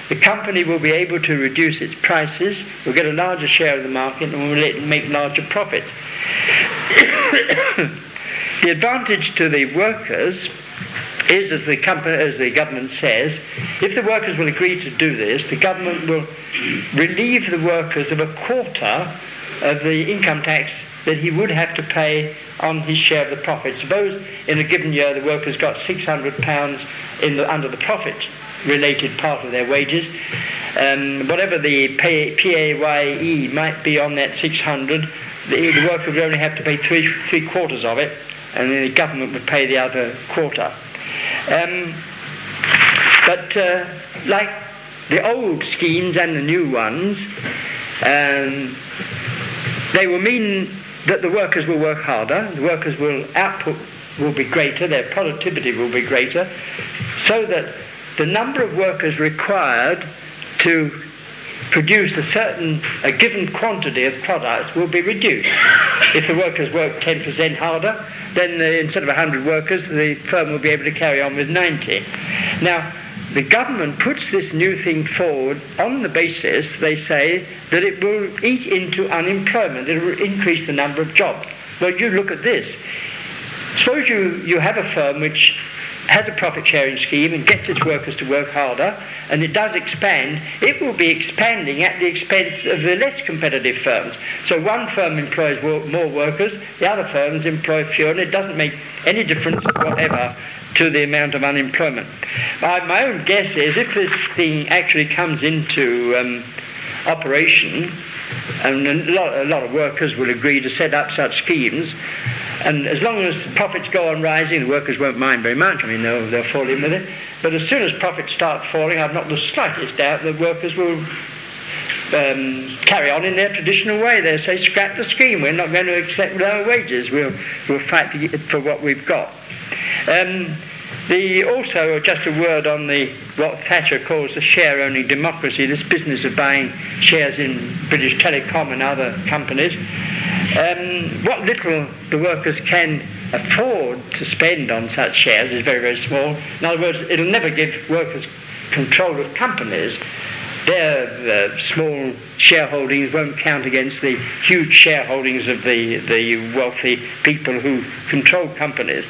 the company will be able to reduce its prices, will get a larger share of the market, and will make larger profits. The advantage to the workers is, as the government says, if the workers will agree to do this, the government will relieve the workers of a quarter of the income tax that he would have to pay on his share of the profit. Suppose in a given year the workers got £600 under the profit-related part of their wages. Whatever the PAYE might be on that 600, the worker would only have to pay three quarters of it, and the government would pay the other quarter. But like the old schemes and the new ones, they will mean that the workers will work harder, the workers' output will be greater, their productivity will be greater, so that the number of workers required to produce a given quantity of products will be reduced. If the workers work 10% harder, then instead of 100 workers, the firm will be able to carry on with 90. Now, the government puts this new thing forward on the basis, they say, that it will eat into unemployment. It will increase the number of jobs. Well, you look at this. Suppose you have a firm which has a profit-sharing scheme and gets its workers to work harder, and it does expand. It will be expanding at the expense of the less competitive firms. So one firm employs more workers, the other firms employ fewer, and it doesn't make any difference whatever to the amount of unemployment. My own guess is if this thing actually comes into operation, and a lot of workers will agree to set up such schemes, and as long as profits go on rising, the workers won't mind very much. I mean, they'll fall in with it. But as soon as profits start falling, I've not the slightest doubt that workers will carry on in their traditional way. They'll say, scrap the scheme, we're not going to accept lower wages, we'll fight for what we've got. Also, just a word on what Thatcher calls the share-owning democracy, this business of buying shares in British Telecom and other companies. What little the workers can afford to spend on such shares is very, very small. In other words, it'll never give workers control of companies. Their small shareholdings won't count against the huge shareholdings of the wealthy people who control companies.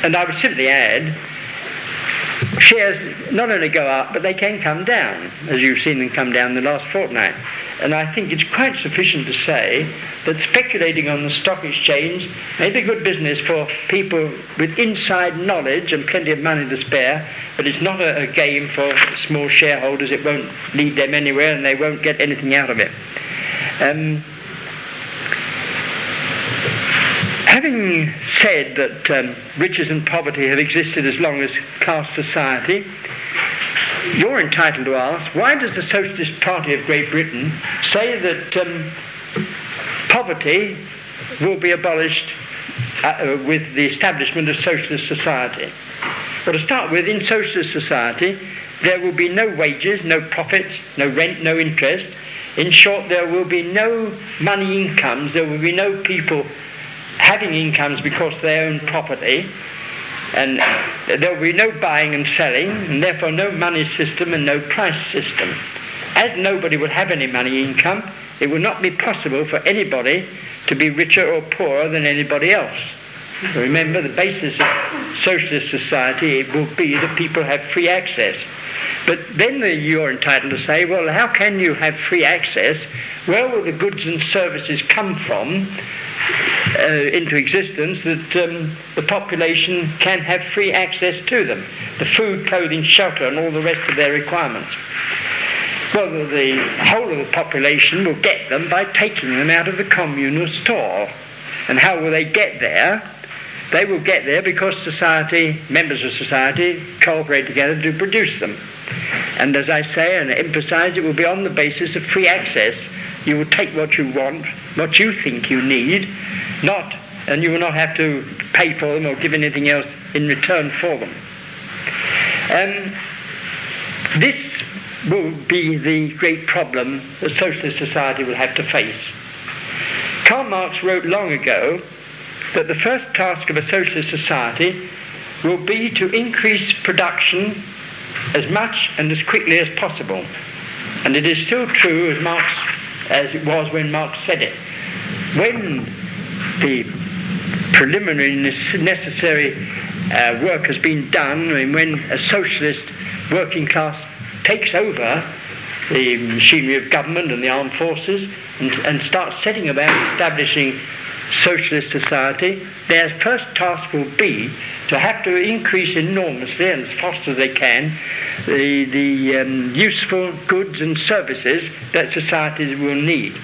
And I would simply add, shares not only go up, but they can come down, as you've seen them come down the last fortnight. And I think it's quite sufficient to say that speculating on the stock exchange may be good business for people with inside knowledge and plenty of money to spare, but it's not a game for small shareholders. It won't lead them anywhere, and they won't get anything out of it. Having said that riches and poverty have existed as long as class society, you're entitled to ask, why does the Socialist Party of Great Britain say that poverty will be abolished with the establishment of socialist society? Well, to start with, in socialist society, there will be no wages, no profits, no rent, no interest. In short, there will be no money incomes, there will be no people having incomes because they own property, and there will be no buying and selling, and therefore no money system and no price system. As nobody will have any money income, it will not be possible for anybody to be richer or poorer than anybody else. Remember, the basis of socialist society will be that people have free access. But then you're entitled to say, well, how can you have free access? Where will the goods and services come from into existence that the population can have free access to them? The food, clothing, shelter, and all the rest of their requirements. Well, the whole of the population will get them by taking them out of the communal store. And how will they get there? They will get there because society, members of society, cooperate together to produce them. And as I say and emphasize, it will be on the basis of free access. You will take what you want, what you think you need, and you will not have to pay for them or give anything else in return for them. This will be the great problem that socialist society will have to face. Karl Marx wrote long ago that the first task of a socialist society will be to increase production as much and as quickly as possible. And it is still true as it was when Marx said it. When the preliminary necessary work has been done, and when a socialist working class takes over the machinery of government and the armed forces and starts setting about establishing socialist society, their first task will be to have to increase enormously and as fast as they can the useful goods and services that societies will need.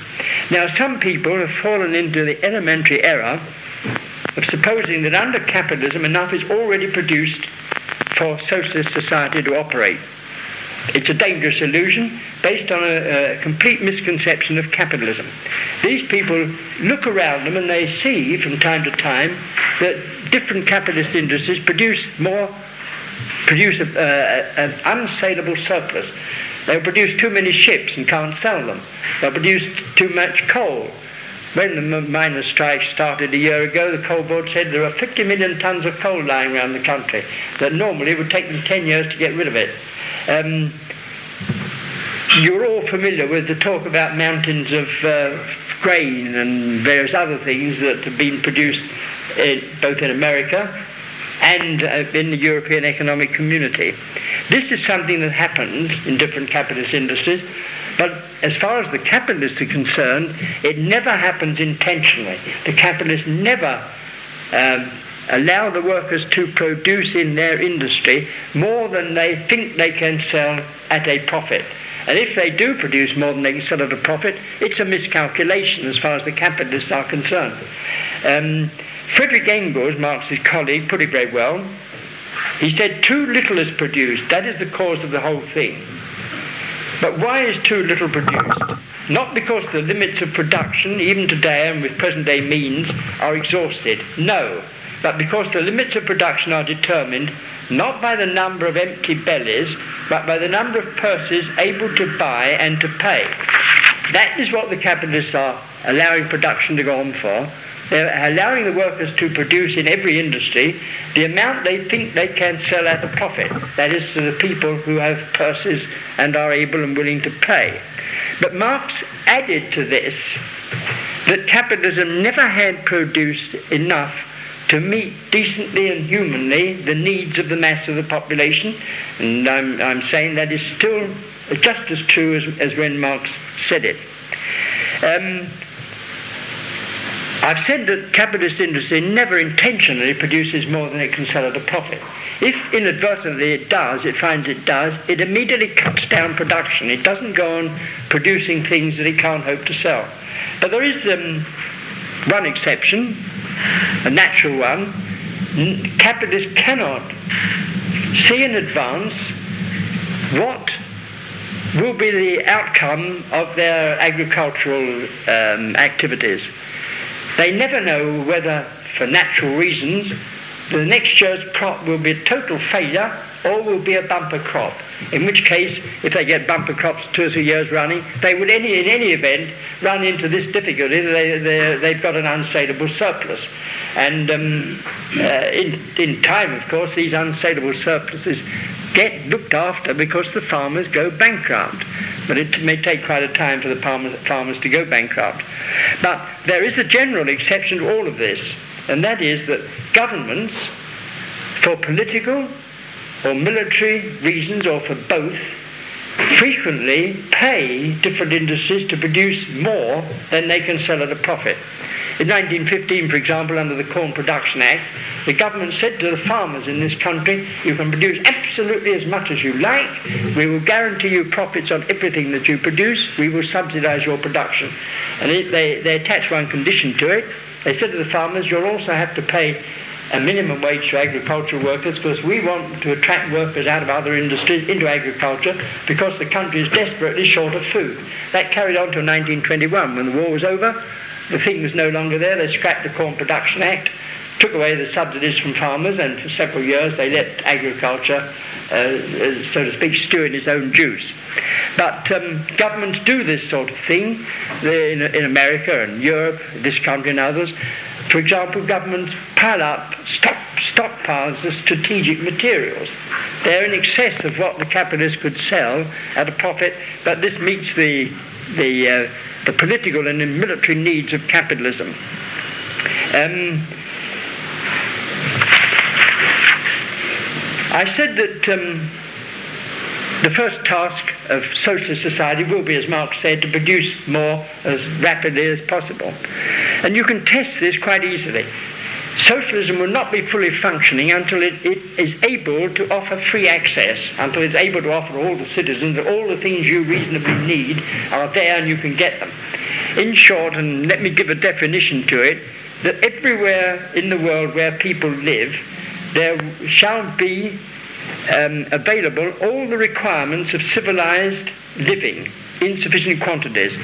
Now, some people have fallen into the elementary error of supposing that under capitalism enough is already produced for socialist society to operate. It's a dangerous illusion based on a complete misconception of capitalism. These people look around them and they see from time to time that different capitalist industries produce an unsaleable surplus. They'll produce too many ships and can't sell them. They'll produce too much coal. When the miners' strike started a year ago, the coal board said there are 50 million tons of coal lying around the country that normally would take them 10 years to get rid of it. You're all familiar with the talk about mountains of grain and various other things that have been produced both in America and in the European Economic Community. This is something that happens in different capitalist industries, but as far as the capitalists are concerned, it never happens intentionally. The capitalists never allow the workers to produce in their industry more than they think they can sell at a profit. And if they do produce more than they can sell at a profit, it's a miscalculation as far as the capitalists are concerned. Friedrich Engels, Marx's colleague, put it very well. He said, too little is produced. That is the cause of the whole thing. But why is too little produced? Not because the limits of production, even today and with present-day means, are exhausted. No. But because the limits of production are determined not by the number of empty bellies, but by the number of purses able to buy and to pay. That is what the capitalists are allowing production to go on for. They're allowing the workers to produce in every industry the amount they think they can sell at a profit. That is to the people who have purses and are able and willing to pay. But Marx added to this that capitalism never had produced enough to meet decently and humanly the needs of the mass of the population. And I'm saying that is still just as true as when Marx said it. I've said that capitalist industry never intentionally produces more than it can sell at a profit. If inadvertently it does, it finds it does, it immediately cuts down production. It doesn't go on producing things that it can't hope to sell. But there is one exception, a natural one. Capitalists cannot see in advance what will be the outcome of their agricultural activities. They never know whether, for natural reasons, the next year's crop will be a total failure or will be a bumper crop. In which case, if they get bumper crops 2 or 3 years running, they would in any event run into this difficulty. They've got an unsaleable surplus. And in time, of course, these unsaleable surpluses get looked after because the farmers go bankrupt. But it may take quite a time for the farmers to go bankrupt. But there is a general exception to all of this, and that is that governments, for political or military reasons or for both, frequently pay different industries to produce more than they can sell at a profit. In 1915, for example, under the Corn Production Act, the government said to the farmers in this country, you can produce absolutely as much as you like, we will guarantee you profits on everything that you produce, we will subsidize your production. And they attached one condition to it. They said to the farmers, you'll also have to pay a minimum wage to agricultural workers because we want to attract workers out of other industries into agriculture because the country is desperately short of food. That carried on till 1921. When the war was over, the thing was no longer there. They scrapped the Corn Production Act, took away the subsidies from farmers, and for several years they let agriculture, so to speak, stew in its own juice. But governments do this sort of thing in America and Europe, this country and others. For example, governments pile up stockpiles of strategic materials. They're in excess of what the capitalist could sell at a profit, but this meets the political and the military needs of capitalism. I said that the first task of socialist society will be, as Marx said, to produce more as rapidly as possible. And you can test this quite easily. Socialism will not be fully functioning until it is able to offer free access, until it's able to offer all the citizens that all the things you reasonably need are there and you can get them. In short, and let me give a definition to it, that everywhere in the world where people live, there shall be available all the requirements of civilized living in sufficient quantities.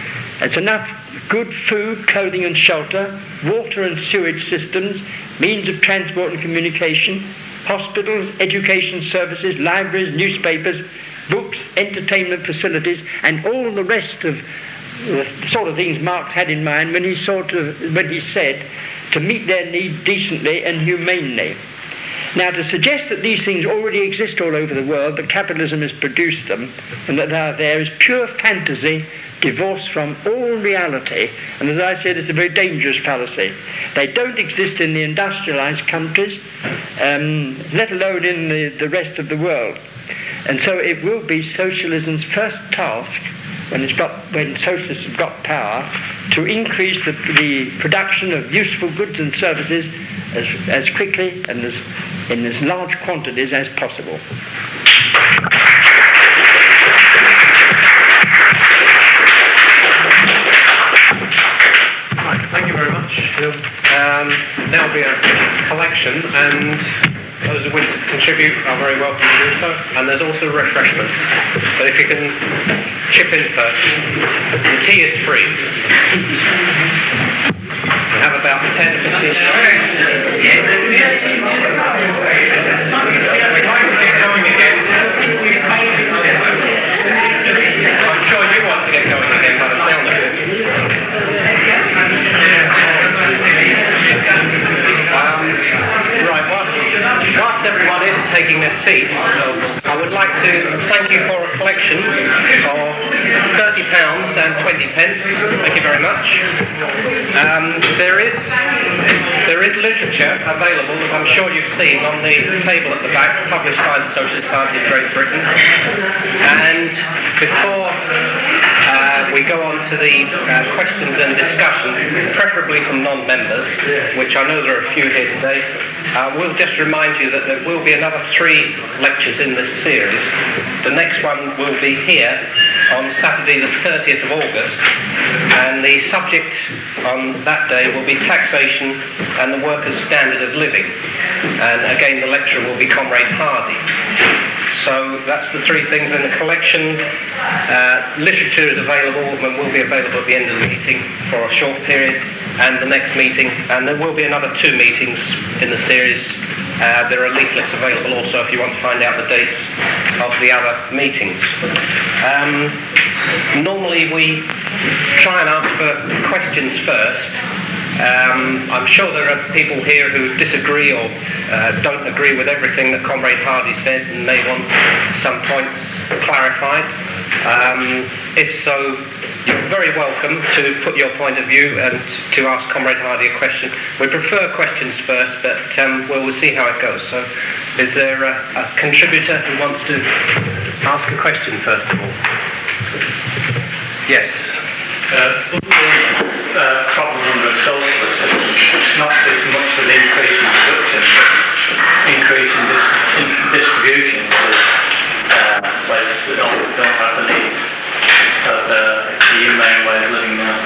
It's enough good food, clothing and shelter, water and sewage systems, means of transport and communication, hospitals, education services, libraries, newspapers, books, entertainment facilities, and all the rest of the sort of things Marx had in mind when he said to meet their need decently and humanely. Now, to suggest that these things already exist all over the world, that capitalism has produced them, and that they are there, is pure fantasy divorced from all reality. And as I said, it's a very dangerous fallacy. They don't exist in the industrialized countries, let alone in the rest of the world. And so it will be socialism's first task, when socialists have got power, to increase the production of useful goods and services as quickly and in as large quantities as possible. Right, thank you very much. There will be a collection, and those who wish to contribute are very welcome to do so. And there's also refreshments. But if you can chip in first, the tea is free. We have about 10 to 15 minutes. We'd like to get going again. I'm sure you want to get going again by the sound of it. Right, whilst everyone is taking their seats, I would like to thank you for a collection of £30 and 20 pence. Thank you very much. There is literature available, as I'm sure you've seen, on the table at the back, published by the Socialist Party of Great Britain. And before we go on to the questions and discussion, preferably from non-members, which I know there are a few here today, we'll just remind you that there will be another 3 lectures in this series. The next one will be here on Saturday the 30th of August, and the subject on that day will be taxation and the workers' standard of living. And again, the lecturer will be Comrade Hardy. So that's the 3 things in the collection. Literature is available and will be available at the end of the meeting for a short period, and the next meeting, and there will be another 2 meetings in the series There are leaflets available also if you want to find out the dates of the other meetings. Normally we try and ask for questions first. I'm sure there are people here who disagree or don't agree with everything that Comrade Hardy said and may want some points clarified. If so, you're very welcome to put your point of view and to ask Comrade Hardy a question. We prefer questions first, but we'll see how it goes. So, is there a contributor who wants to ask a question first of all? Yes. Problem of socialist system, it's not as much of an increase in production, but increase in distribution to places that don't have the needs of the humane way of living now.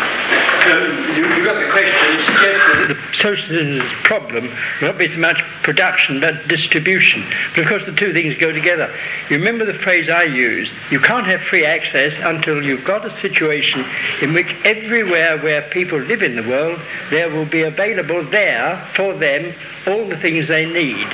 You got the question. It suggests that the socialist problem will not be so much production but distribution. But of course the two things go together. You remember the phrase I used, you can't have free access until you've got a situation in which everywhere where people live in the world, there will be available there for them all the things they need.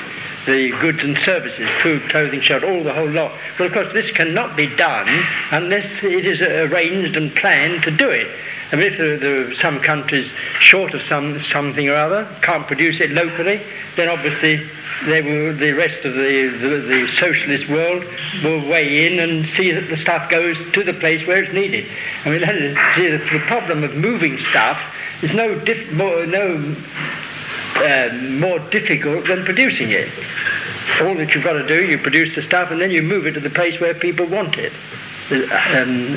The goods and services, food, clothing, shelter, all the whole lot. Well, of course, this cannot be done unless it is arranged and planned to do it. I mean, if there are some countries short of something or other, can't produce it locally, then obviously the rest of the socialist world will weigh in and see that the stuff goes to the place where it's needed. I mean, the problem of moving stuff is more difficult than producing it. All that you've got to do, you produce the stuff and then you move it to the place where people want it. And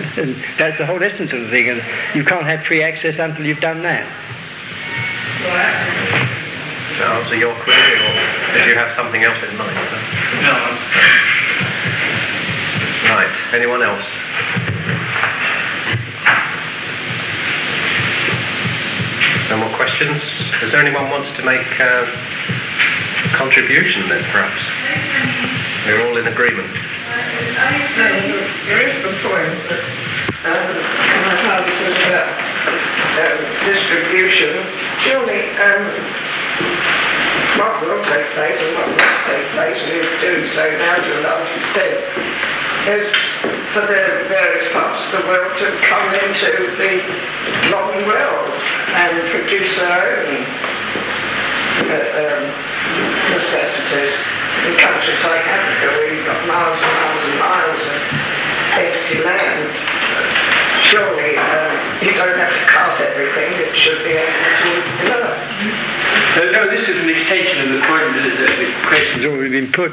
that's the whole essence of the thing. And you can't have free access until you've done that. Does that answer your query, or did you have something else in mind? No. Right. Anyone else? No more questions? Is there anyone wants to make a contribution then, perhaps? We're all in agreement. There is the point that Hardy says about distribution. Surely what will take place and what must take place and is doing so now to a large extent is for the various parts of the world to come into the modern world and produce their own necessities. In countries like Africa, where you've got miles and miles and miles of empty land, surely you don't have to cart everything. It should be able to develop. No, this is an extension of the point that the question's already been put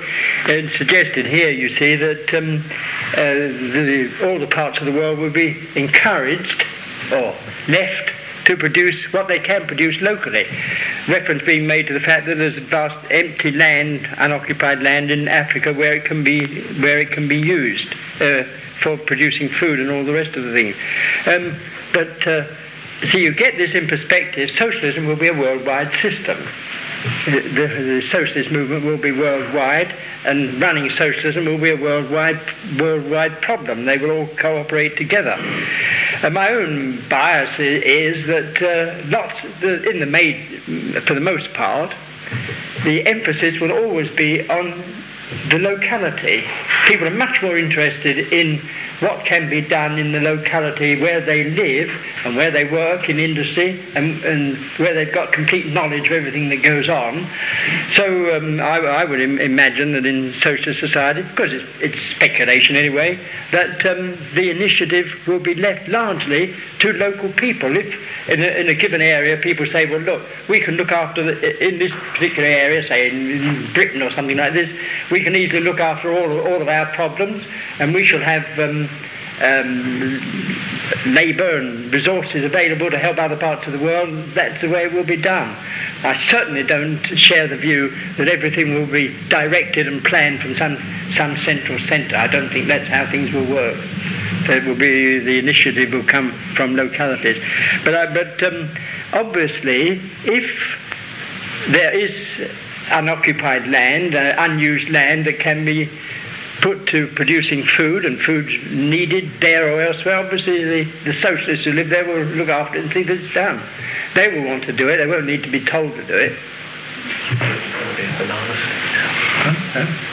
and suggested here. You see that all the parts of the world will be encouraged or left to produce what they can produce locally. Reference being made to the fact that there's vast empty land, unoccupied land in Africa where it can be used for producing food and all the rest of the things. So you get this in perspective. Socialism will be a worldwide system. The socialist movement will be worldwide, and running socialism will be a worldwide problem. They will all cooperate together. My own bias is that for the most part, the emphasis will always be on the locality. People are much more interested in what can be done in the locality where they live and where they work in industry and where they've got complete knowledge of everything that goes on. So I would imagine that in socialist society, because it's speculation anyway, that the initiative will be left largely to local people. If in a given area people say, well look, we can look after, in this particular area, say in Britain or something like this, we can easily look after all of our problems, and we shall have labour and resources available to help other parts of the world. That's the way it will be done. I certainly don't share the view that everything will be directed and planned from some central centre. I don't think that's how things will work. It will be, the initiative will come from localities. But obviously, if there is unoccupied land, unused land that can be put to producing food, and food's needed there or elsewhere, obviously the socialists who live there will look after it and see that it's done. They will want to do it. They won't need to be told to do it. Huh?